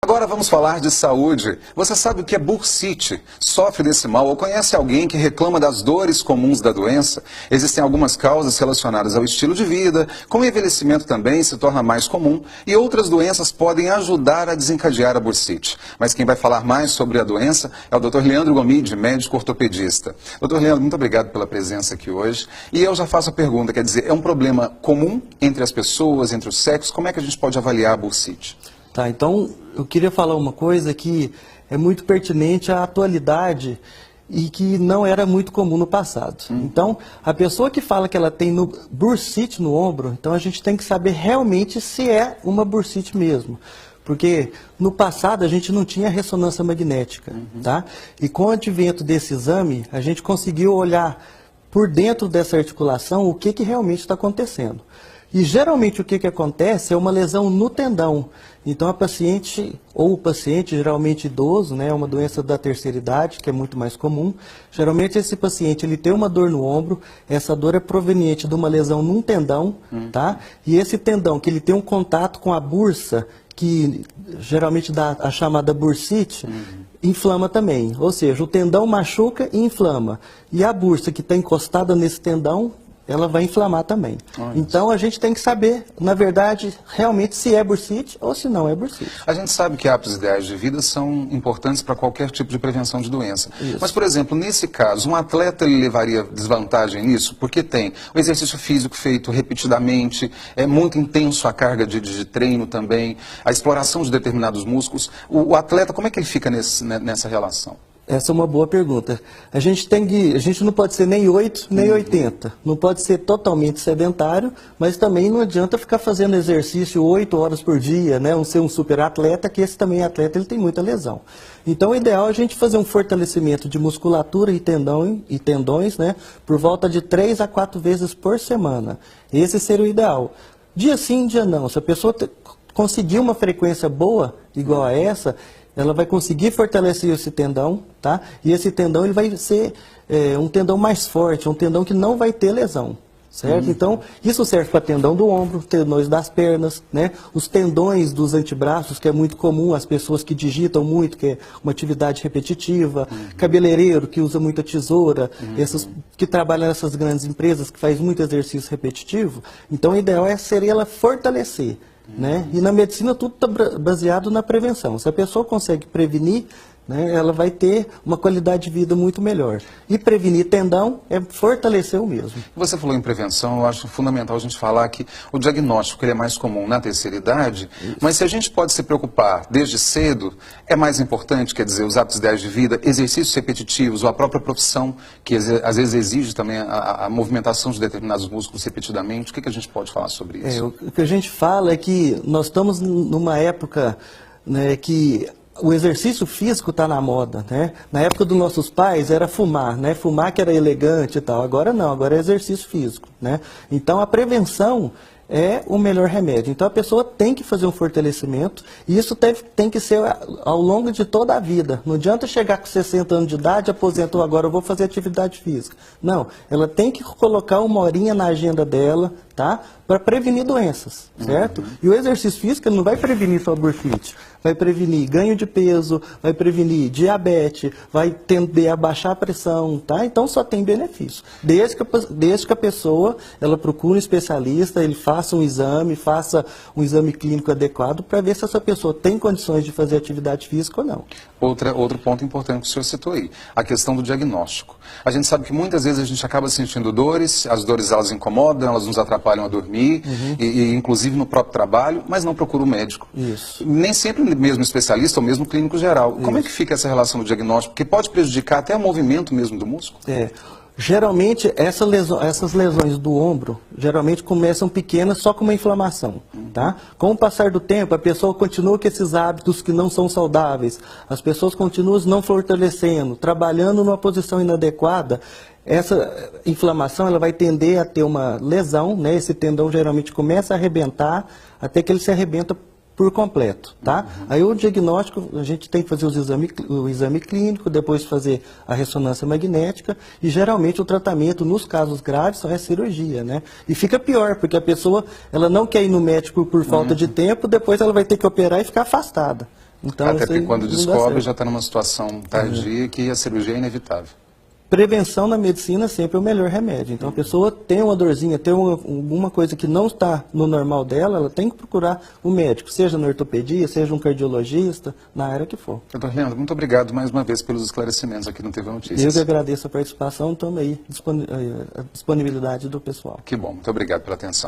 Agora vamos falar de saúde. Você sabe o que é bursite? Sofre desse mal ou conhece alguém que reclama das dores comuns da doença? Existem algumas causas relacionadas ao estilo de vida, com o envelhecimento também se torna mais comum e outras doenças podem ajudar a desencadear a bursite. Mas quem vai falar mais sobre a doença é o Dr. Leandro Gomide, médico ortopedista. Dr. Leandro, muito obrigado pela presença aqui hoje. E eu já faço a pergunta, quer dizer, é um problema comum entre as pessoas, entre os sexos? Como é que a gente pode avaliar a bursite? Tá, então eu queria falar uma coisa que é muito pertinente à atualidade e que não era muito comum no passado. Então, a pessoa que fala que ela tem bursite no ombro, então a gente tem que saber realmente se é uma bursite mesmo. Porque no passado a gente não tinha ressonância magnética, tá? E com o advento desse exame, a gente conseguiu olhar por dentro dessa articulação o que realmente está acontecendo. E geralmente o que acontece é uma lesão no tendão. Então a paciente, ou o paciente, geralmente idoso, né, é uma doença da terceira idade, que é muito mais comum. Geralmente esse paciente ele tem uma dor no ombro, essa dor é proveniente de uma lesão num tendão, tá? E esse tendão que ele tem um contato com a bursa, que geralmente dá a chamada bursite, inflama também. Ou seja, o tendão machuca e inflama. E a bursa que está encostada nesse tendão, ela vai inflamar também. Então a gente tem que saber, na verdade, realmente se é bursite ou se não é bursite. A gente sabe que hábitos ideais de vida são importantes para qualquer tipo de prevenção de doença. Isso. Mas, por exemplo, nesse caso, um atleta ele levaria desvantagem nisso? Porque tem o exercício físico feito repetidamente, é muito intenso a carga de treino também, a exploração de determinados músculos. O atleta, como é que ele fica nessa relação? Essa é uma boa pergunta. A gente não pode ser nem 8, nem 80. Não pode ser totalmente sedentário, mas também não adianta ficar fazendo exercício 8 horas por dia, né? Ser um super atleta, que esse também atleta, ele tem muita lesão. Então o ideal é a gente fazer um fortalecimento de musculatura e tendões, né? Por volta de 3 a 4 vezes por semana. Esse seria o ideal. Dia sim, dia não. Se a pessoa conseguir uma frequência boa, igual a essa, ela vai conseguir fortalecer esse tendão, tá? E esse tendão ele vai ser um tendão mais forte, um tendão que não vai ter lesão, certo? Então, isso serve para tendão do ombro, tendões das pernas, né? Os tendões dos antebraços, que é muito comum, as pessoas que digitam muito, que é uma atividade repetitiva, cabeleireiro, que usa muita tesoura, essas que trabalham nessas grandes empresas, que faz muito exercício repetitivo. Então, o ideal seria ela fortalecer. Né? E na medicina tudo está baseado na prevenção. Se a pessoa consegue prevenir, né, ela vai ter uma qualidade de vida muito melhor. E prevenir tendão é fortalecer o mesmo. Você falou em prevenção, eu acho fundamental a gente falar que o diagnóstico ele é mais comum na terceira idade, mas se a gente pode se preocupar desde cedo, é mais importante, quer dizer, os hábitos ideais de vida, exercícios repetitivos, ou a própria profissão, que às vezes exige também a movimentação de determinados músculos repetidamente. O que a gente pode falar sobre isso? O que a gente fala é que nós estamos numa época, né, que o exercício físico está na moda, né? Na época dos nossos pais era fumar, né? Fumar que era elegante e tal. Agora não, agora é exercício físico, né? Então a prevenção é o melhor remédio. Então a pessoa tem que fazer um fortalecimento e isso tem que ser ao longo de toda a vida. Não adianta chegar com 60 anos de idade, aposentou agora, eu vou fazer atividade física. Não, ela tem que colocar uma horinha na agenda dela, tá? Para prevenir doenças, certo? E o exercício físico não vai prevenir só bursite, vai prevenir ganho de peso, vai prevenir diabetes, vai tender a baixar a pressão, tá? Então só tem benefício. Desde que a pessoa ela procure um especialista, ele faça um exame clínico adequado para ver se essa pessoa tem condições de fazer atividade física ou não. Outro ponto importante que o senhor citou aí, a questão do diagnóstico. A gente sabe que muitas vezes a gente acaba sentindo dores, as dores elas incomodam, elas nos atrapalham a dormir, e inclusive no próprio trabalho, mas não procura o médico. Isso. Nem sempre mesmo especialista ou mesmo clínico geral. Como é que fica essa relação do diagnóstico? Porque pode prejudicar até o movimento mesmo do músculo? Geralmente, essas lesões do ombro, geralmente começam pequenas só com uma inflamação, tá? Com o passar do tempo, a pessoa continua com esses hábitos que não são saudáveis, as pessoas continuam não fortalecendo, trabalhando numa posição inadequada, essa inflamação ela vai tender a ter uma lesão, né? Esse tendão geralmente começa a arrebentar, até que ele se arrebenta por completo, tá? Aí o diagnóstico, a gente tem que fazer o exame clínico, depois fazer a ressonância magnética e geralmente o tratamento, nos casos graves, é cirurgia, né? E fica pior, porque a pessoa, ela não quer ir no médico por falta de tempo, depois ela vai ter que operar e ficar afastada. Então, Até isso porque aí quando não dá descobre certo. já está numa situação tardia que a cirurgia é inevitável. Prevenção na medicina sempre é o melhor remédio. Então, a pessoa tem uma dorzinha, tem alguma coisa que não está no normal dela, ela tem que procurar o médico, seja na ortopedia, seja um cardiologista, na área que for. Doutor Leandro, muito obrigado mais uma vez pelos esclarecimentos aqui no TV Notícias. Eu que agradeço a participação, também a disponibilidade do pessoal. Que bom, muito obrigado pela atenção.